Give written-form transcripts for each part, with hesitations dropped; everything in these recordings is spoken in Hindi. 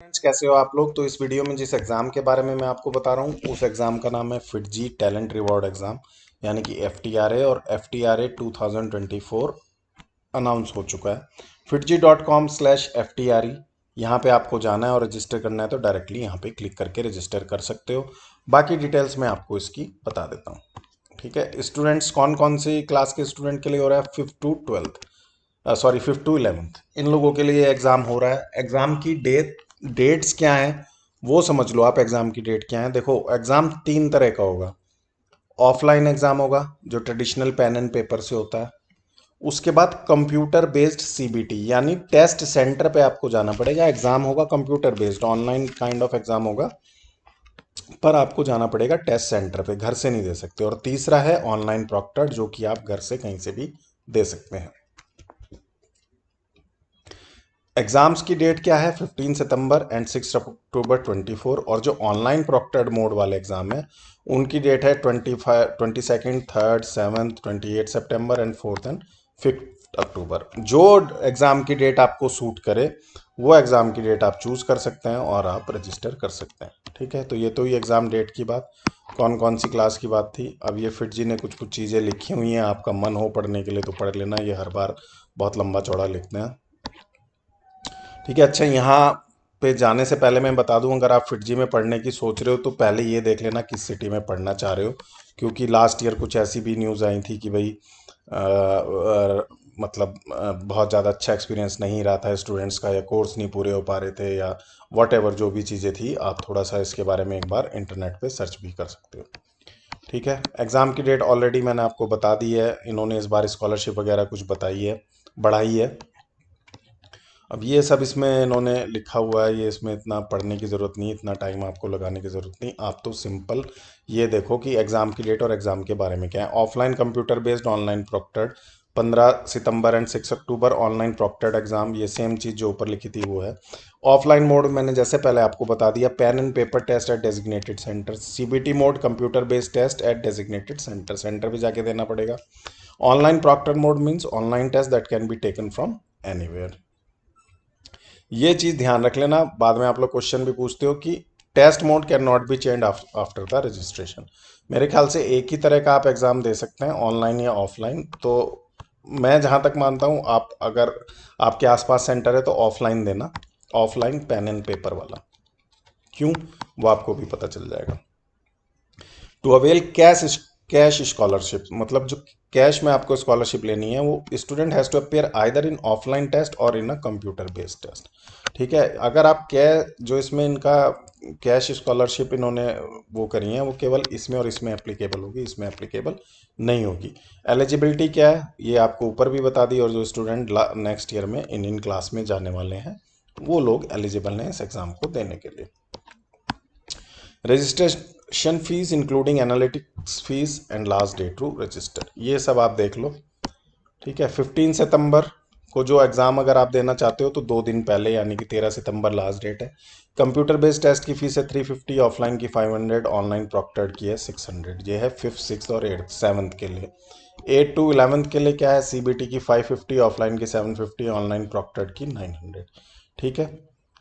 फ्रेंड्स, कैसे हो आप लोग। तो इस वीडियो में जिस एग्ज़ाम के बारे में मैं आपको बता रहा हूँ उस एग्ज़ाम का नाम है फिटजी टैलेंट रिवॉर्ड एग्ज़ाम, यानी कि FTRA। और FTRA 2024 अनाउंस हो चुका है। fitji.com/FTRE यहाँ पे आपको जाना है और रजिस्टर करना है, तो डायरेक्टली यहाँ पे क्लिक करके रजिस्टर कर सकते हो। बाकी डिटेल्स मैं आपको इसकी बता देता हूँ। ठीक है, स्टूडेंट्स कौन कौन सी क्लास के स्टूडेंट के लिए हो रहा है? 5th to 11th, इन लोगों के लिए एग्ज़ाम हो रहा है। एग्ज़ाम की डेट्स क्या हैं वो समझ लो आप। एग्ज़ाम की डेट क्या है, देखो एग्ज़ाम 3 तरह का होगा। ऑफलाइन एग्ज़ाम होगा जो ट्रेडिशनल पेन एंड पेपर से होता है। उसके बाद कंप्यूटर बेस्ड CBT, यानी टेस्ट सेंटर पे आपको जाना पड़ेगा। एग्ज़ाम होगा computer based, online kind of exam होगा, पर आपको जाना पड़ेगा टेस्ट सेंटर पे, घर से नहीं दे सकते। और तीसरा है ऑनलाइन प्रॉक्टर, जो कि आप घर से कहीं से भी दे सकते हैं। एग्जाम्स की डेट क्या है? 15 सितंबर एंड 6 अक्टूबर 24। और जो ऑनलाइन प्रॉक्टर्ड मोड वाले एग्जाम है उनकी डेट है 22, 3rd, 7th, 28 September and 4th and 5th अक्टूबर। जो एग्जाम की डेट आपको सूट करे वो एग्जाम की डेट आप चूज कर सकते हैं और आप रजिस्टर कर सकते हैं। ठीक है, तो ये तो ही एग्जाम डेट की बात। कौन कौन सी क्लास की बात थी। अब ये फिट जी ने कुछ कुछ चीज़ें लिखी हुई हैं, आपका मन हो पढ़ने के लिए तो पढ़ लेना, ये हर बार बहुत लंबा चौड़ा लिखते हैं। ठीक है, अच्छा यहाँ पे जाने से पहले मैं बता दूं, अगर आप फिटजी में पढ़ने की सोच रहे हो तो पहले ये देख लेना किस सिटी में पढ़ना चाह रहे हो। क्योंकि लास्ट ईयर कुछ ऐसी भी न्यूज़ आई थी कि भाई मतलब बहुत ज़्यादा अच्छा एक्सपीरियंस नहीं रहा था स्टूडेंट्स का, या कोर्स नहीं पूरे हो पा रहे थे, या वट एवर जो भी चीज़ें थी। आप थोड़ा सा इसके बारे में एक बार इंटरनेट पे सर्च भी कर सकते हो। ठीक है, एग्ज़ाम की डेट ऑलरेडी मैंने आपको बता दी है। इन्होंने इस बार स्कॉलरशिप वगैरह कुछ बताई है, बढ़ाई है। अब ये सब इसमें इन्होंने लिखा हुआ है, ये इसमें इतना पढ़ने की ज़रूरत नहीं, इतना टाइम आपको लगाने की ज़रूरत नहीं। आप तो सिंपल ये देखो कि एग्ज़ाम की डेट और एग्ज़ाम के बारे में क्या है। Offline computer based online proctored 15 September and 6 October online proctored exam, ये सेम चीज़ जो ऊपर लिखी थी वो है। ऑफलाइन मोड मैंने जैसे पहले आपको बता दिया, pen and paper test at designated centre. CBT mode computer based test at designated centre, centre पे जाके देना पड़ेगा। Online proctor mode means online test that can be taken from anywhere. ये चीज ध्यान रख लेना, बाद में आप लोग क्वेश्चन भी पूछते हो कि test mode can not be change after the registration. मेरे ख्याल से एक ही तरह का आप एग्जाम दे सकते हैं, ऑनलाइन या ऑफलाइन। तो मैं जहां तक मानता हूं, आप अगर आपके आसपास सेंटर है तो ऑफलाइन देना, ऑफलाइन पेन एंड पेपर वाला। क्यों, वो आपको भी पता चल जाएगा। टू अवेल कैश स्कॉलरशिप, मतलब जो कैश में आपको स्कॉलरशिप लेनी है वो student has to appear either in offline test और in a computer based test. ठीक है, अगर आप जो इसमें इनका कैश स्कॉलरशिप इन्होंने वो करी है वो केवल इसमें और इसमें एप्लीकेबल होगी, इसमें एप्लीकेबल नहीं होगी। एलिजिबिलिटी क्या है ये आपको ऊपर भी बता दी, और जो स्टूडेंट नेक्स्ट ईयर में इन क्लास में जाने वाले हैं वो लोग एलिजिबल हैं इस एग्ज़ाम को देने के लिए। Registration fees including analytics fees and last day to register, ये सब आप देख लो। ठीक है, 15 सितंबर को जो एग्ज़ाम अगर आप देना चाहते हो तो 2 दिन पहले, यानी कि 13 सितंबर लास्ट डेट है। कंप्यूटर बेस्ड टेस्ट की फीस है 350, ऑफलाइन की 500, ऑनलाइन प्रॉक्टर्ड की है 600। ये है 5th, 6th और 8th, 7th के लिए। 8 to 11th के लिए क्या है? CBT की 550, ऑफलाइन की 750, ऑनलाइन प्रॉक्टर्ड की 900। ठीक है,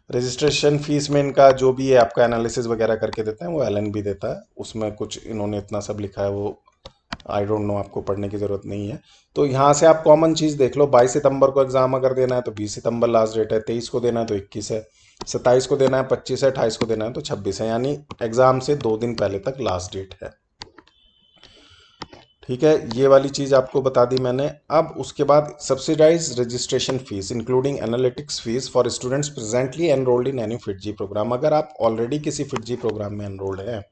रजिस्ट्रेशन फीस में इनका जो भी है आपका एनालिसिस वगैरह करके देते हैं वो LNB देता है। उसमें कुछ इन्होंने इतना सब लिखा है, वो आई डोंट नो, आपको पढ़ने की ज़रूरत नहीं है। तो यहाँ से आप कॉमन चीज़ देख लो, 22 सितंबर को एग्ज़ाम अगर देना है तो 20 सितंबर लास्ट डेट है, 23 को देना है तो 21 है, 27 को देना है 25 है, 28 को देना है तो 26 है, यानी एग्ज़ाम से 2 दिन पहले तक लास्ट डेट है। ठीक है, ये वाली चीज़ आपको बता दी मैंने। अब उसके बाद subsidise registration fees including analytics fees for students presently enrolled in any FIITJEE programme. अगर आप ऑलरेडी किसी फिटजी प्रोग्राम में एनरोल्ड हैं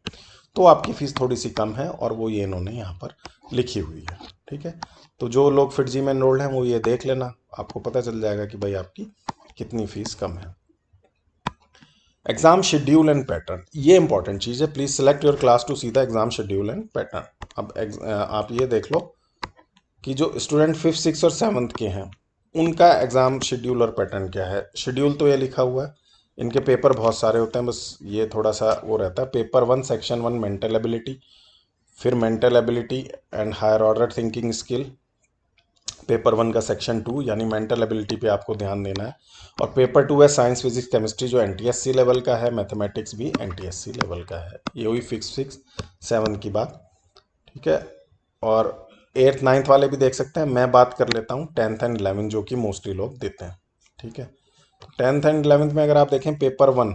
तो आपकी फ़ीस थोड़ी सी कम है, और वो ये इन्होंने यहाँ पर लिखी हुई है। ठीक है, तो जो लोग फिटजी में एनरोल्ड हैं वो ये देख लेना, आपको पता चल जाएगा कि भाई आपकी कितनी फ़ीस कम है। एग्जाम शेड्यूल एंड पैटर्न, ये इंपॉर्टेंट चीज़ है। Please select your class to see the exam schedule and pattern. अब आप ये देख लो कि जो स्टूडेंट 5th, 6th और 7th के हैं उनका एग्ज़ाम शेड्यूल और पैटर्न क्या है। शेड्यूल तो ये लिखा हुआ है, इनके पेपर बहुत सारे होते हैं, बस ये थोड़ा सा वो रहता है। पेपर 1 सेक्शन 1 मेंटल एबिलिटी, फिर mental ability and higher order thinking skill, paper 1 का सेक्शन 2 यानी मेंटल एबिलिटी पे आपको ध्यान देना है। और पेपर 2 है साइंस फिजिक्स केमिस्ट्री जो एनटीएससी लेवल का है, मैथमेटिक्स भी एनटीएससी लेवल का है। ये हुई फिक्स 7 की बात। ठीक है, और 8th 9th वाले भी देख सकते हैं। मैं बात कर लेता हूँ 10th एंड 11th जो कि मोस्टली लोग देते हैं। ठीक है, 10th एंड 11th में अगर आप देखें पेपर 1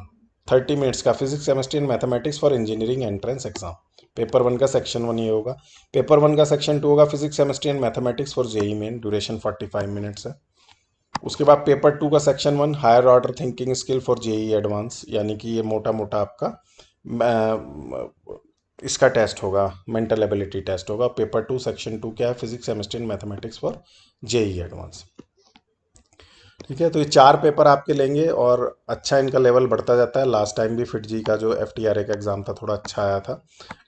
30 मिनट्स का physics chemistry and mathematics for engineering entrance exam. Paper 1 का सेक्शन 1 ये होगा। पेपर 1 का सेक्शन 2 होगा physics chemistry and mathematics for JEE main, duration 45 minutes है। उसके बाद पेपर 2 का section 1 higher order thinking skill for JEE advance, यानी कि ये मोटा मोटा आपका इसका टेस्ट होगा, मेंटल एबिलिटी टेस्ट होगा। पेपर 2 सेक्शन 2 क्या है, physics chemistry and mathematics for JEE advance. ठीक है, तो ये 4 पेपर आपके लेंगे और अच्छा इनका लेवल बढ़ता जाता है। लास्ट टाइम भी फिट जी का जो एफटीआरए का एग्ज़ाम था थोड़ा अच्छा आया था,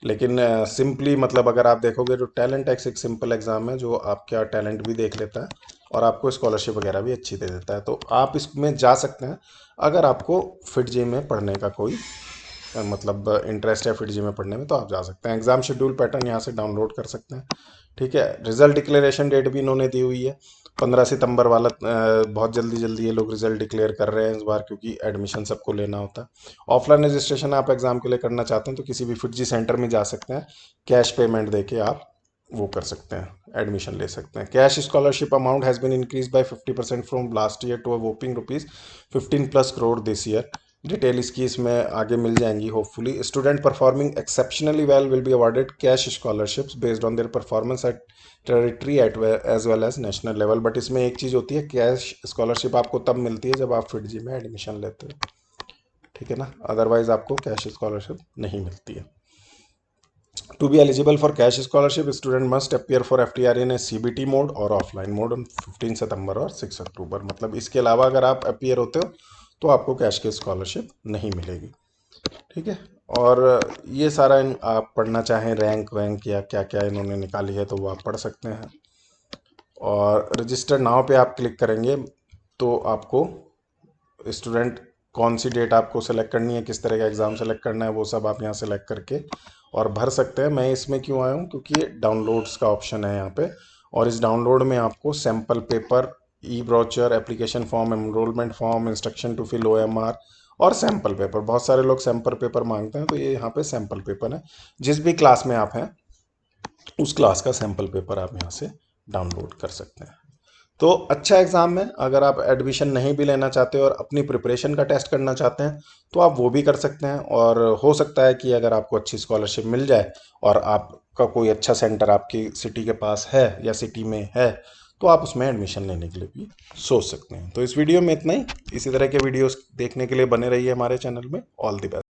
लेकिन सिंपली मतलब अगर आप देखोगे जो टैलेंट एक्स एक सिंपल एग्ज़ाम है जो आपका टैलेंट भी देख लेता है और आपको स्कॉलरशिप वगैरह भी अच्छी दे देता है। तो आप इसमें जा सकते हैं अगर आपको फिट जी में पढ़ने का कोई मतलब इंटरेस्ट है फिट जी में पढ़ने में, तो आप जा सकते हैं। एग्ज़ाम शेड्यूल पैटर्न यहाँ से डाउनलोड कर सकते हैं। ठीक है, रिजल्ट डिक्लेरेशन डेट भी इन्होंने दी हुई है 15 सितंबर वाला। बहुत जल्दी जल्दी ये लोग रिजल्ट डिक्लेयर कर रहे हैं इस बार, क्योंकि एडमिशन सबको लेना होता है। ऑफलाइन रजिस्ट्रेशन आप एग्जाम के लिए करना चाहते हैं तो किसी भी फिटजी सेंटर में जा सकते हैं, कैश पेमेंट देके आप वो कर सकते हैं, एडमिशन ले सकते हैं। Cash scholarship amount has been increase by 50% from last year to a whopping ₹15+ crore this year. Detail इसकी इसमें आगे मिल जाएंगी hopefully. Student performing exceptionally well will be awarded cash scholarships based on their performance at territory at as well as national level. But इसमें एक चीज़ होती है, कैश स्कॉलरशिप आपको तब मिलती है जब आप फिट जी में एडमिशन लेते हो। ठीक है ना, अदरवाइज आपको कैश स्कॉलरशिप नहीं मिलती है। To be eligible for cash scholarship, student must appear for FTR in a CBT mode और ऑफलाइन मोड on 15 सितंबर और 6 अक्टूबर। मतलब इसके अलावा अगर आप अपीयर होते हो तो आपको कैश की स्कॉलरशिप नहीं मिलेगी। ठीक है, और ये सारा आप पढ़ना चाहें रैंक वैंक या क्या क्या इन्होंने निकाली है तो वो आप पढ़ सकते हैं। और रजिस्टर नाउ पे आप क्लिक करेंगे तो आपको स्टूडेंट कौन सी डेट आपको सेलेक्ट करनी है, किस तरह का एग्ज़ाम सेलेक्ट करना है, वो सब आप यहाँ सेलेक्ट करके और भर सकते हैं। मैं इसमें क्यों आया हूँ, क्योंकि ये डाउनलोड्स का ऑप्शन है यहाँ पे, और इस डाउनलोड में आपको sample paper, e brochure, application form, enrolment form, instruction to fill OMR और सैम्पल पेपर, बहुत सारे लोग सैम्पल पेपर मांगते हैं तो ये यहाँ पे सैम्पल पेपर है। जिस भी क्लास में आप हैं उस क्लास का सैम्पल पेपर आप यहाँ से डाउनलोड कर सकते हैं। तो अच्छा एग्ज़ाम है। अगर आप एडमिशन नहीं भी लेना चाहते और अपनी प्रिपरेशन का टेस्ट करना चाहते हैं तो आप वो भी कर सकते हैं। और हो सकता है कि अगर आपको अच्छी स्कॉलरशिप मिल जाए और आपका कोई अच्छा सेंटर आपकी सिटी के पास है या सिटी में है तो आप उसमें एडमिशन लेने के लिए भी सोच सकते हैं। तो इस वीडियो में इतना ही। इसी तरह के वीडियोस देखने के लिए बने रहिए हमारे चैनल में। All the best.